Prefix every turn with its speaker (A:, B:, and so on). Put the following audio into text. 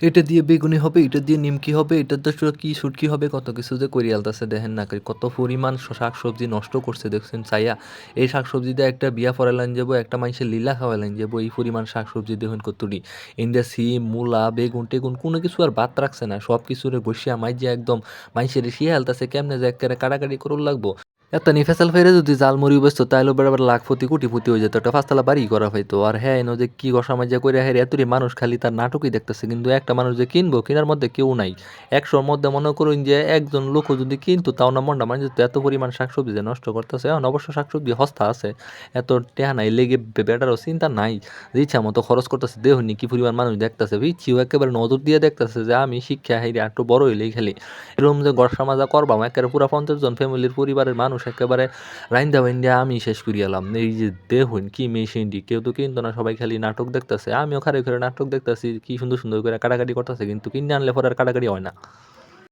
A: এটা দিয়ে বেগুনি হবে, এটা দিয়ে নিমকি হবে, এটার দিয়ে কি শুটকি হবে, কত কিছু যে কইরা আলতাছে দেখেন না, কত পরিমাণ শাকসবজি নষ্ট করছে দেখছেন চাইয়া। এই শাকসবজি দিয়ে একটা বিয়া পড়াইলান যাবো, একটা মানুষের লীলা খাওয়াইলান যাবো, এই পরিমাণ শাকসবজি দেখুন কতটি। ইন্ডিয়া সিম, মূলা, বেগুন টেগুন কোনো কিছু আর বাদ রাখছে না, সব কিছুরে বসিয়া মাইজে একদম মানুষের শিয়ে আলতাছে, কেমনে যে একেবারে কাটাকাটি করুন লাগবো। এত ফেসাল ফেরে যদি জালমুড়ি বেচতো তাইলে বেড়াবার লাখপতি কোটিপতি হয়ে যেত, একটা পাঁচতলা বাড়ি করা হইতো। আর হ্যাঁ এনো যে কি গসামাজা করে হ্যাঁ এতটি মানুষ খালি তার নাটকই দেখতেছে, কিন্তু একটা মানুষ যে কিনবো কেনার মধ্যে কেউ নাই। 100-র মধ্যে মনে করুন যে একজন লোকও যদি কিনতো তাও না মনটা মানে যেত, এত পরিমাণ শাকসবজি যে নষ্ট করতেছে। এখন অবশ্য শাকসবজি সস্তা আছে, এত টেহা নাই লেগে বেটারও চিন্তা নাই, যে ইচ্ছা মতো খরচ করতেছে। দেহনি কি পরিমাণ মানুষ দেখতেছে, বুঝছিও একেবারে নজর দিয়ে দেখতেছে যে আমি শিক্ষা হাইরে একটু বড় হইলেই খালি এরকম যে গড়সা মাজা করবাম একেবারে পুরা 50 জন ফ্যামিলির পরিবারের মানুষ একেবারে রাইন্দা বাইন্দা আমি শেষ করিয়ালাম। এই যে দেখুন কি মেশিনটি, কেউ তো কিনতো না, সবাই খালি নাটক দেখতেছে। আমিও খারে খারে নাটক দেখতেছি, কি সুন্দর সুন্দর করে কাটাকাটি করতেছে, কিন্তু কিনে আনলে পরে আর কাটাকাটি হয় না।